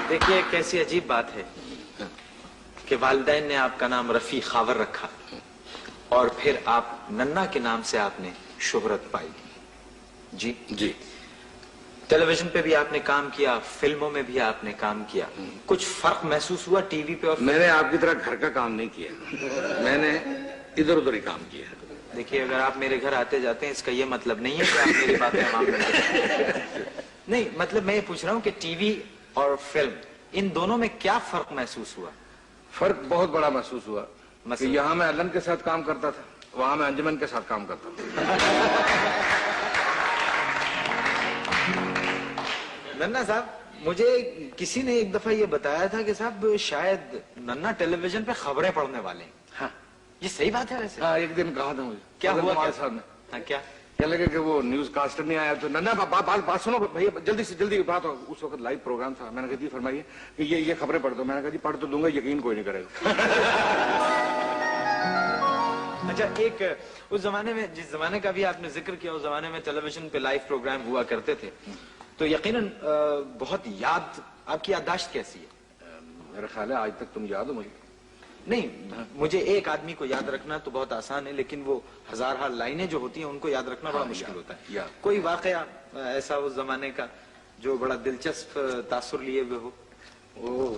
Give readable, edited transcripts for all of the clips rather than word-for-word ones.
دیکھیے کیسی عجیب بات ہے کہ والدین نے آپ کا نام رفیع خاور رکھا اور پھر آپ ننا کے نام سے آپ نے شہرت پائی. جی جی. ٹیلی ویژن پہ بھی آپ نے کام کیا, فلموں میں بھی آپ نے کام کیا, کچھ فرق محسوس ہوا ٹی وی پہ اور میں نے آپ کی طرح گھر کا کام نہیں کیا, میں نے ادھر ادھر ہی کام کیا. دیکھیے اگر آپ میرے گھر آتے جاتے ہیں اس کا یہ مطلب نہیں ہے کہ آپ میری باتیں عوام میں نہیں, مطلب میں یہ پوچھ رہا ہوں کہ ٹی وی اور فلم ان دونوں میں کیا فرق محسوس ہوا؟ فرق بہت بڑا محسوس ہوا کہ مثلا یہاں میں علم کے ساتھ کام کرتا تھا, وہاں میں انجمن کے ساتھ کام کرتا تھا. ننا صاحب, مجھے کسی نے ایک دفعہ یہ بتایا تھا کہ صاحب شاید ننا ٹیلی ویژن پہ خبریں پڑھنے والے ہیں. ہاں یہ صحیح بات ہے ویسے؟ ہاں, ایک دن کہا تھا مجھے کیا ہوا کمال صاحب نے. ہاں کیا کیا لگے کہ وہ نیوز کاسٹر نہیں آیا تو ننا بات سنو بھیا, جلدی سے جلدی بات ہو. اس وقت لائیو پروگرام تھا. میں نے کہا جی فرمائیے کہ یہ خبریں پڑھ دو. میں نے کہا جی پڑھ تو دوں گا, یقین کوئی نہیں کرے گا. اچھا, ایک اس زمانے میں, جس زمانے کا بھی آپ نے ذکر کیا, اس زمانے میں ٹیلی ویژن پہ لائیو پروگرام ہوا کرتے تھے, تو یقیناً بہت یاد, آپ کی یادداشت کیسی ہے؟ میرا خیال ہے آج تک تم یاد ہو مجھے. نہیں, مجھے ایک آدمی کو یاد رکھنا تو بہت آسان ہے, لیکن وہ ہزارہ لائنیں جو ہوتی ہیں ان کو یاد رکھنا بڑا مشکل ہوتا ہے. کوئی واقعہ ایسا اس زمانے کا جو بڑا دلچسپ تاثر لیے ہوئے ہو؟ وہ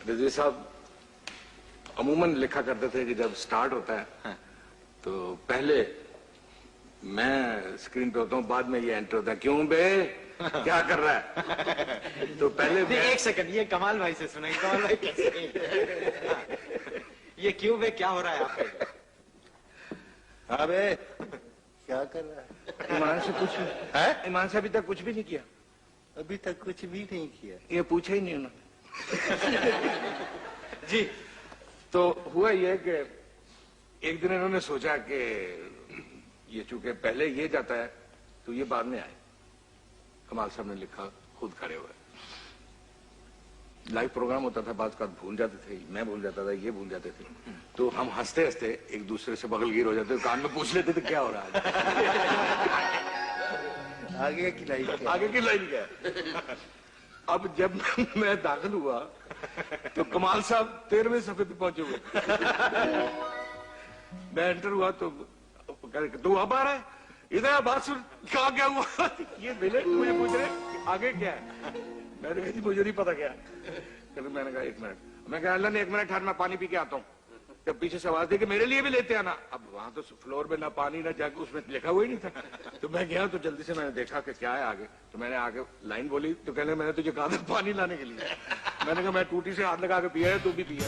رضوی صاحب عموماً لکھا کرتے تھے کہ جب سٹارٹ ہوتا ہے تو پہلے میں اسکرین پہ ہوتا ہوں, بعد میں یہ انٹر ہوتا ہے, کیوں بے کیا کر رہا ہے. تو پہلے ایک سیکنڈ, یہ کمال بھائی سے سنیں. کمال بھائی کیسے, یہ کیوں بے کیا ہو رہا ہے آپ کو؟ ہاں بے کیا کر رہا ہے. ایمان سے کچھ, ایمان سے ابھی تک کچھ بھی نہیں کیا. ابھی تک کچھ بھی نہیں کیا. یہ پوچھا ہی نہیں انہوں نے. جی. تو ہوا یہ کہ ایک دن انہوں نے سوچا کہ یہ چونکہ پہلے یہ جاتا ہے تو یہ بعد میں آئے. کمال صاحب نے لکھا خود کھڑے ہوئے. لائیو پروگرام ہوتا تھا, بعض اوقات بھول جاتے تھے, میں بھول جاتا تھا, یہ بھول جاتے تھے, تو ہم ہنستے ہنستے ایک دوسرے سے بغل گیر ہو جاتے, کان میں پوچھ لیتے تھے کیا ہو رہا ہے. آگے کی لائن کیا, آگے کی لائن کیا ہے. اب جب میں داخل ہوا تو کمال صاحب 13ویں صفحے پہ پہنچے ہوئے. میں انٹر ہوا تو تو اب آ رہا ہے, ادھر بات سن, کہاں کیا ہوا. یہ ملے مجھے پوچھ رہے آگے کیا ہے. میں نے کہا جی مجھے نہیں پتا کیا. میں نے کہا ایک منٹ. میں کہا اللہ نے ایک منٹ ٹھہر, میں پانی پی کے آتا ہوں. جب پیچھے سے آواز دی کہ میرے لیے بھی لیتے آنا. اب وہاں تو فلور میں نہ پانی نہ جا کے اس میں لکھا ہوا ہی نہیں تھا. تو میں گیا تو جلدی سے میں نے دیکھا کہ کیا ہے آگے. تو میں نے آگے لائن بولی تو کہنے میں نے تجھے کہا تھا پانی لانے کے لیے. میں نے کہا میں ٹوٹی سے ہاتھ لگا کے پیا ہے, تو بھی پیا.